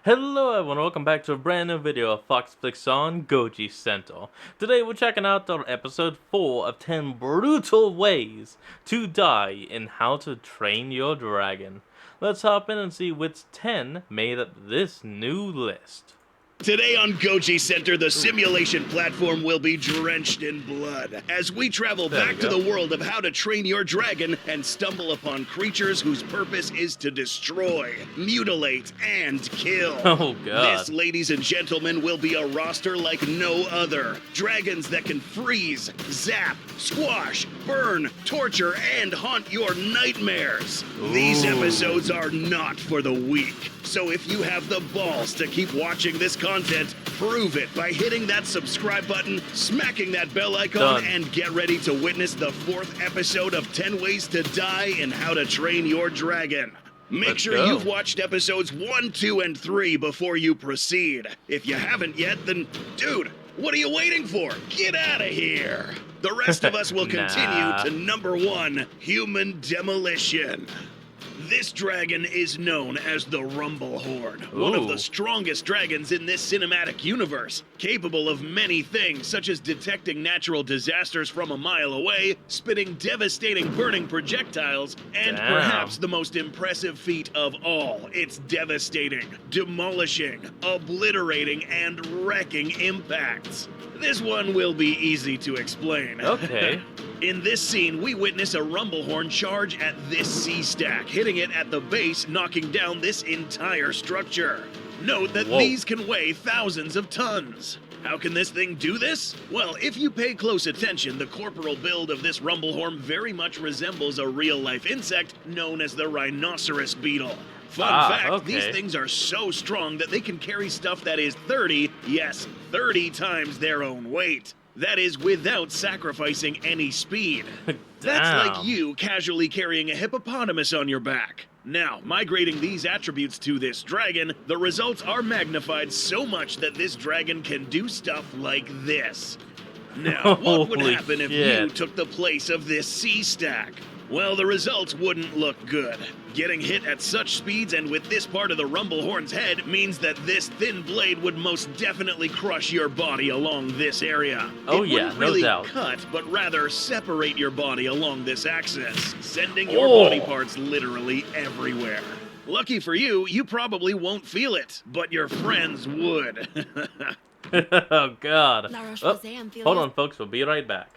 Hello everyone, welcome back to a brand new video of Fox Flicks on Goji Sento. Today we're checking out our episode 4 of 10 brutal ways to die in How to Train Your Dragon. Let's hop in and see which 10 made up this new list. Today on Goji Center, the simulation platform will be drenched in blood as we travel back to the world of How to Train Your Dragon and stumble upon creatures whose purpose is to destroy, mutilate, and kill. Oh god. This, ladies and gentlemen, will be a roster like no other. Dragons that can freeze, zap, squash, burn, torture, and haunt your nightmares. These episodes are not for the weak. So if you have the balls to keep watching this content, prove it by hitting that subscribe button, smacking that bell icon, and get ready to witness the 4th episode of 10 Ways to Die in How to Train Your Dragon. Make sure you've watched episodes 1, 2, and 3 before you proceed. If you haven't yet, then, dude, what are you waiting for? Get out of here. The rest of us will continue to number 1, Human Demolition. This dragon is known as the Rumble Horn, one of the strongest dragons in this cinematic universe, capable of many things such as detecting natural disasters from a mile away, spitting devastating burning projectiles, and perhaps the most impressive feat of all, it's devastating, demolishing, obliterating, and wrecking impacts. This one will be easy to explain. Okay. In this scene, we witness a Rumblehorn charge at this sea-stack, hitting it at the base, knocking down this entire structure. Note that these can weigh thousands of tons. How can this thing do this? Well, if you pay close attention, the corporal build of this Rumblehorn very much resembles a real-life insect known as the rhinoceros beetle. Fun fact, these things are so strong that they can carry stuff that is 30 times their own weight. That is without sacrificing any speed. That's like you casually carrying a hippopotamus on your back. Now, migrating these attributes to this dragon, the results are magnified so much that this dragon can do stuff like this. Now, what would happen if you took the place of this sea stack? Well, the results wouldn't look good. Getting hit at such speeds and with this part of the Rumblehorn's head means that this thin blade would most definitely crush your body along this area. It wouldn't really cut, but rather separate your body along this axis, sending your body parts literally everywhere. Lucky for you, you probably won't feel it, but your friends would. Oh god. Hold on folks, we'll be right back.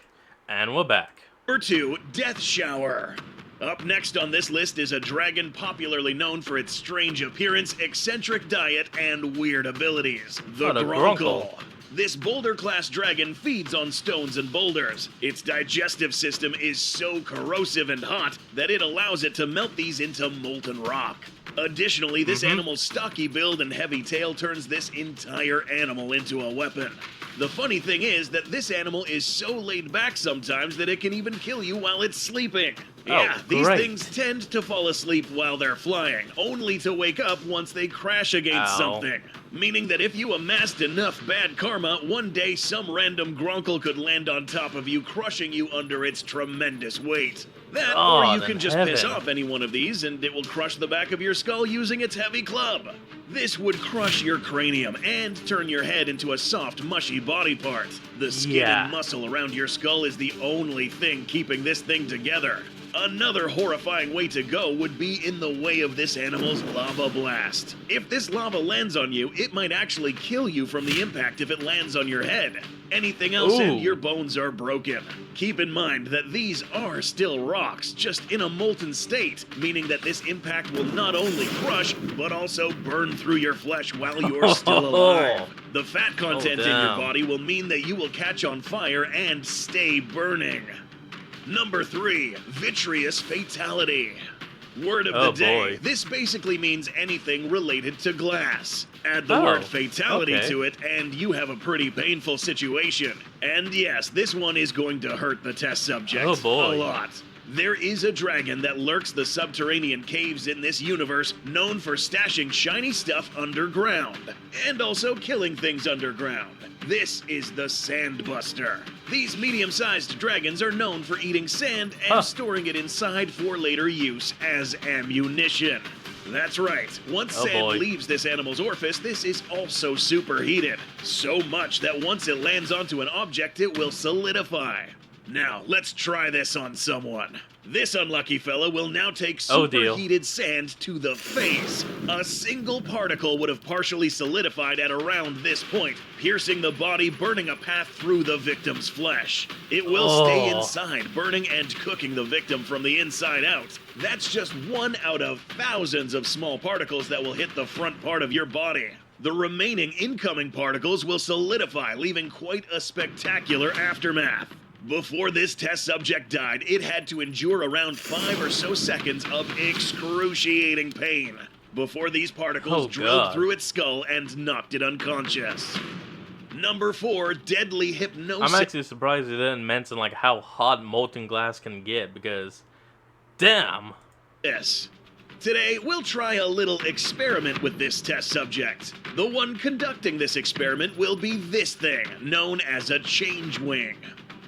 And we're back. Number 2, Death Shower. Up next on this list is a dragon popularly known for its strange appearance, eccentric diet, and weird abilities. The Gronkle. This boulder-class dragon feeds on stones and boulders. Its digestive system is so corrosive and hot that it allows it to melt these into molten rock. Additionally, this animal's stocky build and heavy tail turns this entire animal into a weapon. The funny thing is that this animal is so laid back sometimes that it can even kill you while it's sleeping. These things tend to fall asleep while they're flying, only to wake up once they crash against something. Meaning that if you amassed enough bad karma, one day some random Gronkle could land on top of you, crushing you under its tremendous weight. That, or you can just piss off any one of these and it will crush the back of your skull using its heavy club. This would crush your cranium and turn your head into a soft, mushy body part. The skin and muscle around your skull is the only thing keeping this thing together. Another horrifying way to go would be in the way of this animal's lava blast. If this lava lands on you, it might actually kill you from the impact if it lands on your head. Anything else and your bones are broken. Keep in mind that these are still rocks, just in a molten state, meaning that this impact will not only crush, but also burn through your flesh while you're still alive. The fat content in your body will mean that you will catch on fire and stay burning. Number 3, Vitreous Fatality. Word of the day. This basically means anything related to glass. Add the word fatality to it, and you have a pretty painful situation. And yes, this one is going to hurt the test subject a lot. There is a dragon that lurks the subterranean caves in this universe, known for stashing shiny stuff underground, and also killing things underground. This is the Sandbuster. These medium-sized dragons are known for eating sand and storing it inside for later use as ammunition. That's right. Once Oh sand boy. leaves this animal's orifice, this is also superheated. So much that once it lands onto an object, it will solidify. Now, let's try this on someone. This unlucky fella will now take Oh, deal. superheated sand to the face. A single particle would have partially solidified at around this point, piercing the body, burning a path through the victim's flesh. It will stay inside, burning and cooking the victim from the inside out. That's just one out of thousands of small particles that will hit the front part of your body. The remaining incoming particles will solidify, leaving quite a spectacular aftermath. Before this test subject died, it had to endure around 5 or so seconds of excruciating pain before these particles drove through its skull and knocked it unconscious. Number 4, deadly hypnosis. I'm actually surprised it didn't mention like how hot molten glass can get, because damn. Yes. Today, we'll try a little experiment with this test subject. The one conducting this experiment will be this thing, known as a change wing.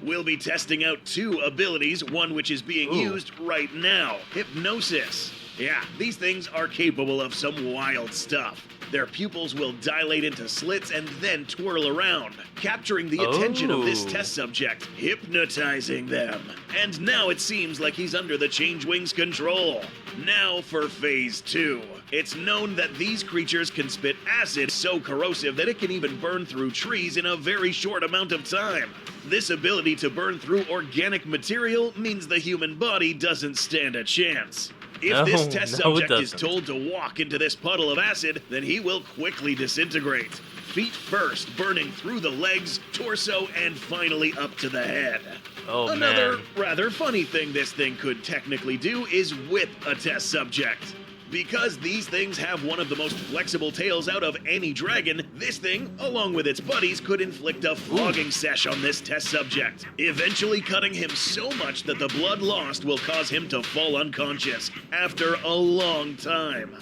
We'll be testing out 2 abilities, one which is being used right now, hypnosis. Yeah, these things are capable of some wild stuff. Their pupils will dilate into slits and then twirl around, capturing the attention of this test subject, hypnotizing them. And now it seems like he's under the change wing's control. Now for phase 2. It's known that these creatures can spit acid so corrosive that it can even burn through trees in a very short amount of time. This ability to burn through organic material means the human body doesn't stand a chance. If this test subject is told to walk into this puddle of acid, then he will quickly disintegrate. Feet first, burning through the legs, torso, and finally up to the head. Another rather funny thing this thing could technically do is whip a test subject. Because these things have one of the most flexible tails out of any dragon, this thing, along with its buddies, could inflict a flogging sesh on this test subject, eventually cutting him so much that the blood lost will cause him to fall unconscious after a long time.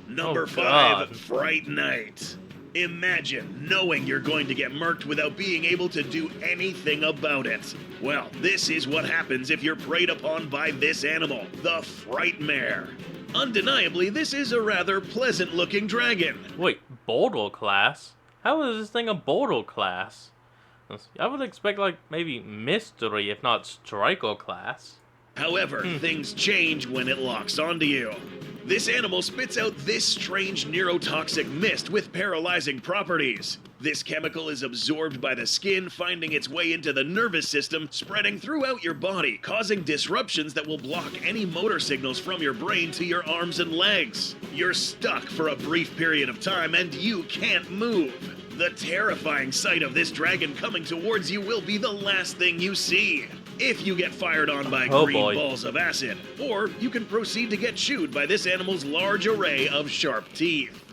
Number 5, Fright Night. Imagine knowing you're going to get murked without being able to do anything about it. Well, this is what happens if you're preyed upon by this animal, the Frightmare. Undeniably, this is a rather pleasant-looking dragon. Wait, Boldle class? How is this thing a Boldle class? I would expect, like, maybe Mystery, if not Striker class. However, things change when it locks onto you. This animal spits out this strange neurotoxic mist with paralyzing properties. This chemical is absorbed by the skin, finding its way into the nervous system, spreading throughout your body, causing disruptions that will block any motor signals from your brain to your arms and legs. You're stuck for a brief period of time and you can't move. The terrifying sight of this dragon coming towards you will be the last thing you see. If you get fired on by green balls of acid, or you can proceed to get chewed by this animal's large array of sharp teeth.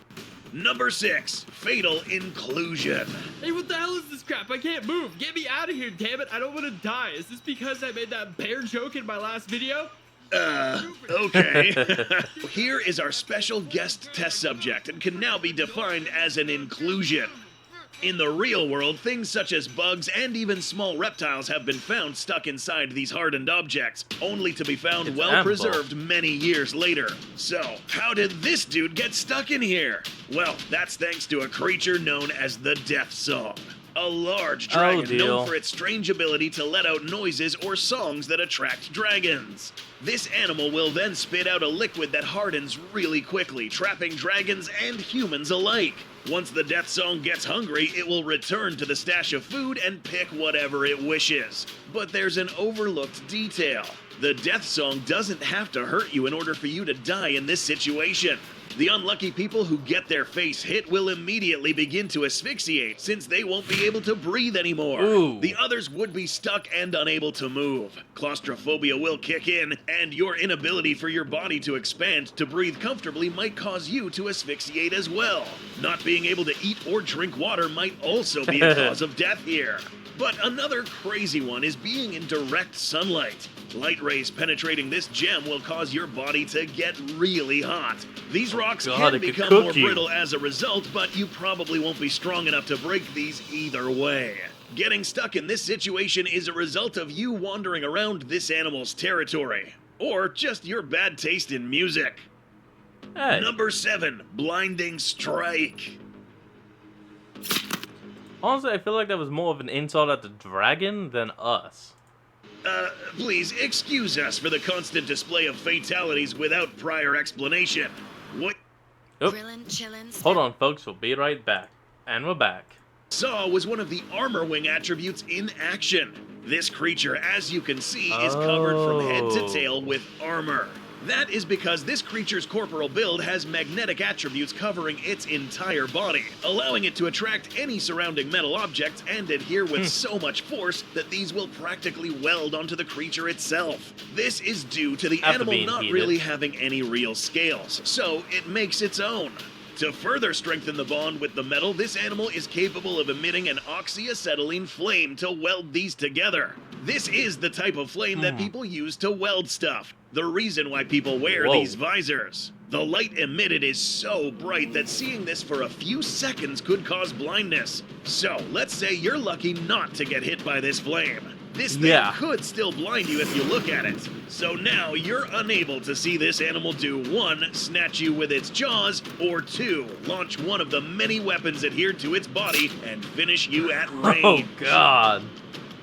Number 6, Fatal Inclusion. Hey, what the hell is this crap? I can't move. Get me out of here, damn it. I don't want to die. Is this because I made that bear joke in my last video? Okay. Here is our special guest test subject and can now be defined as an inclusion. In the real world, things such as bugs and even small reptiles have been found stuck inside these hardened objects, only to be found well preserved many years later. So, how did this dude get stuck in here? Well, that's thanks to a creature known as the Death Song. A large dragon known for its strange ability to let out noises or songs that attract dragons. This animal will then spit out a liquid that hardens really quickly, trapping dragons and humans alike. Once the Death Song gets hungry, it will return to the stash of food and pick whatever it wishes. But there's an overlooked detail. The Death Song doesn't have to hurt you in order for you to die in this situation. The unlucky people who get their face hit will immediately begin to asphyxiate, since they won't be able to breathe anymore. The others would be stuck and unable to move. Claustrophobia will kick in, and your inability for your body to expand to breathe comfortably might cause you to asphyxiate as well. Not being able to eat or drink water might also be a cause of death here. But another crazy one is being in direct sunlight. Light rays penetrating this gem will cause your body to get really hot. These rocks can become more brittle as a result, but you probably won't be strong enough to break these either way. Getting stuck in this situation is a result of you wandering around this animal's territory, or just your bad taste in music. Hey. Number 7, Blinding Strike. Honestly, I feel like that was more of an insult at the dragon than us. Please excuse us for the constant display of fatalities without prior explanation. What Oop. Grillin', chillin', Hold on, folks. We'll be right back. And we're back. saw was one of the armor wing attributes in action. This creature, as you can see, is covered from head to tail with armor. That is because this creature's corporal build has magnetic attributes covering its entire body, allowing it to attract any surrounding metal objects and adhere with so much force that these will practically weld onto the creature itself. This is due to the After animal being not heated. really having any real scales, so it makes its own. To further strengthen the bond with the metal, this animal is capable of emitting an oxyacetylene flame to weld these together. This is the type of flame that people use to weld stuff, the reason why people wear Whoa. these visors. The light emitted is so bright that seeing this for a few seconds could cause blindness. So, let's say you're lucky not to get hit by this flame. This thing could still blind you if you look at it. So now you're unable to see this animal do 1, snatch you with its jaws, or 2, launch one of the many weapons adhered to its body and finish you at range. Oh, God.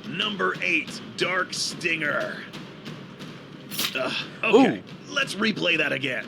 Number 8, Dark Stinger. Okay, let's replay that again.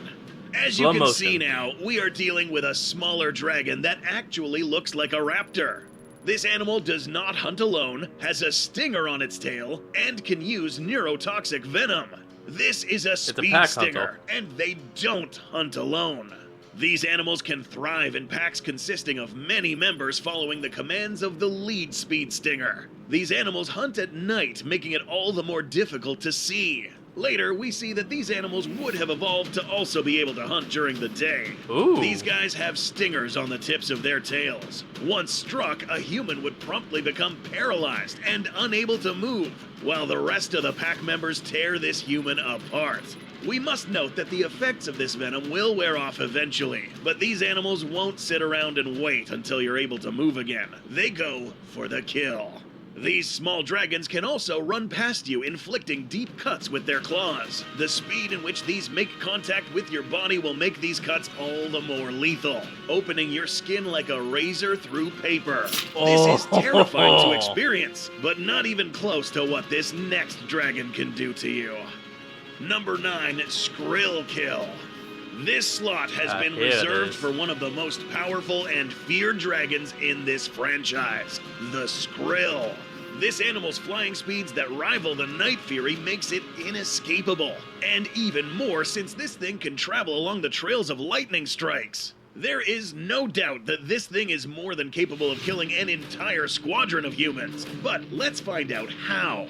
As you Slow can motion. see now, we are dealing with a smaller dragon that actually looks like a raptor. This animal does not hunt alone, has a stinger on its tail, and can use neurotoxic venom. This is a speed pack stinger, hunter. and they don't hunt alone. These animals can thrive in packs consisting of many members following the commands of the lead speed stinger. These animals hunt at night, making it all the more difficult to see. Later, we see that these animals would have evolved to also be able to hunt during the day. Ooh. These guys have stingers on the tips of their tails. Once struck, a human would promptly become paralyzed and unable to move, while the rest of the pack members tear this human apart. We must note that the effects of this venom will wear off eventually, but these animals won't sit around and wait until you're able to move again. They go for the kill. These small dragons can also run past you, inflicting deep cuts with their claws. The speed in which these make contact with your body will make these cuts all the more lethal, opening your skin like a razor through paper. This is terrifying to experience, but not even close to what this next dragon can do to you. Number 9, Skrill Kill. This slot has been here it reserved is. for one of the most powerful and feared dragons in this franchise, the Skrill. This animal's flying speeds that rival the Night Fury makes it inescapable, and even more since this thing can travel along the trails of lightning strikes. There is no doubt that this thing is more than capable of killing an entire squadron of humans, but let's find out how.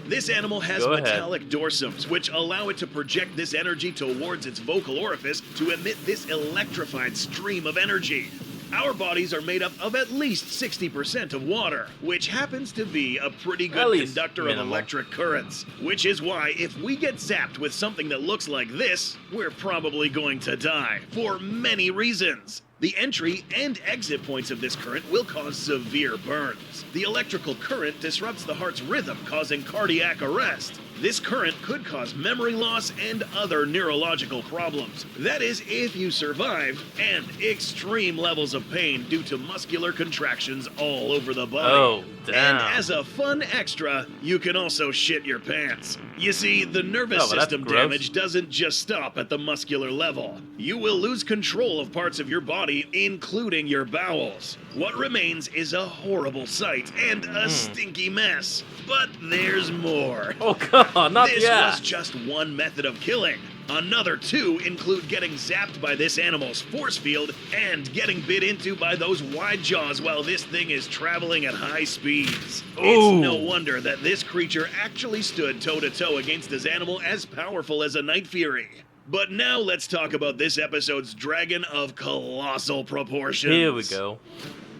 This animal has Go ahead. metallic dorsums, which allow it to project this energy towards its vocal orifice to emit this electrified stream of energy. Our bodies are made up of at least 60% of water, which happens to be a pretty At good least conductor minimal. of electric currents. Which is why if we get zapped with something that looks like this, we're probably going to die, for many reasons. The entry and exit points of this current will cause severe burns. The electrical current disrupts the heart's rhythm, causing cardiac arrest. This current could cause memory loss and other neurological problems. That is, if you survive, and extreme levels of pain due to muscular contractions all over the body. Oh, damn. And as a fun extra, you can also shit your pants. You see, the nervous Oh, well, that's system gross. damage doesn't just stop at the muscular level. You will lose control of parts of your body, including your bowels. What remains is a horrible sight and a stinky mess. But there's more. Oh, God, not This yet. was just one method of killing. Another 2 include getting zapped by this animal's force field and getting bit into by those wide jaws while this thing is traveling at high speeds. Ooh. It's no wonder that this creature actually stood toe-to-toe against this animal as powerful as a Night Fury. But now let's talk about this episode's dragon of colossal proportions. Here we go.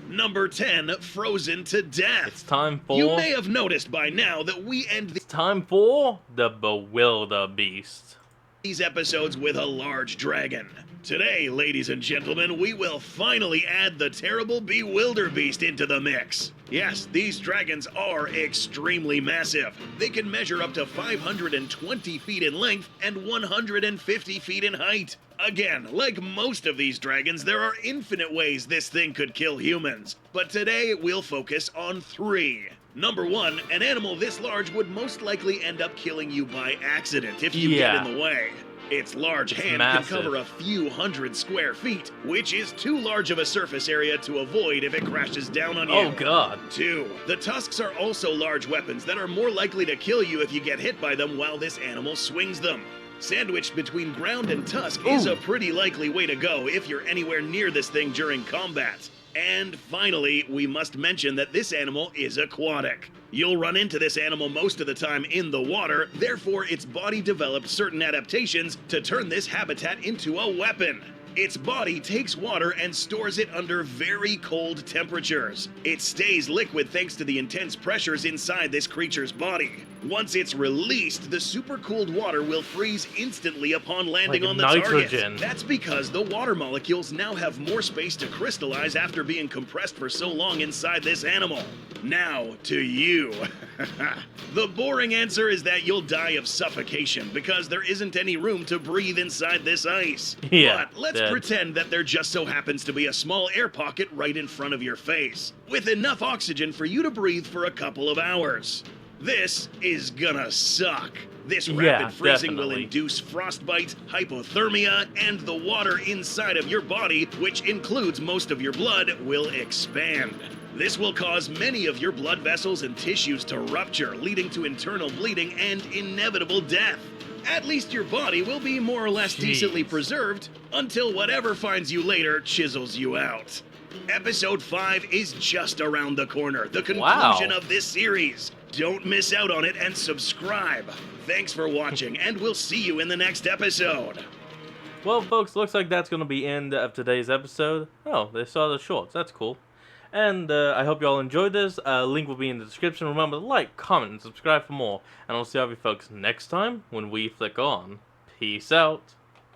Number 10, Frozen to Death. It's time for... You may have noticed by now that we end It's time for the Bewilderbeast. these episodes with a large dragon. Today, ladies and gentlemen, we will finally add the terrible Bewilderbeast into the mix. Yes, these dragons are extremely massive. They can measure up to 520 feet in length and 150 feet in height. Again, like most of these dragons, there are infinite ways this thing could kill humans. But today, we'll focus on 3. Number 1, an animal this large would most likely end up killing you by accident if you get in the way. Its large hand massive. can cover a few hundred square feet, which is too large of a surface area to avoid if it crashes down on you. Oh god. 2. The tusks are also large weapons that are more likely to kill you if you get hit by them while this animal swings them. Sandwiched between ground and tusk is a pretty likely way to go if you're anywhere near this thing during combat. And finally, we must mention that this animal is aquatic. You'll run into this animal most of the time in the water, therefore its body developed certain adaptations to turn this habitat into a weapon. Its body takes water and stores it under very cold temperatures. It stays liquid thanks to the intense pressures inside this creature's body. Once it's released, the supercooled water will freeze instantly upon landing Like on the nitrogen. target. That's because the water molecules now have more space to crystallize after being compressed for so long inside this animal. Now, to you. The boring answer is that you'll die of suffocation because there isn't any room to breathe inside this ice. Yeah, But let's dead. pretend that there just so happens to be a small air pocket right in front of your face, with enough oxygen for you to breathe for a couple of hours. This is gonna suck. This Yeah, rapid freezing will definitely. induce frostbite, hypothermia, and the water inside of your body, which includes most of your blood, will expand. This will cause many of your blood vessels and tissues to rupture, leading to internal bleeding and inevitable death. At least your body will be more or less decently preserved until whatever finds you later chisels you out. Episode 5 is just around the corner, the conclusion of this series. Don't miss out on it and subscribe. Thanks for watching, and we'll see you in the next episode. Well, folks, looks like that's going to be end of today's episode. Oh, they saw the shorts. That's cool. And I hope you all enjoyed this. Link will be in the description. Remember to like, comment, and subscribe for more. And I'll see all of you folks next time when we flick on. Peace out.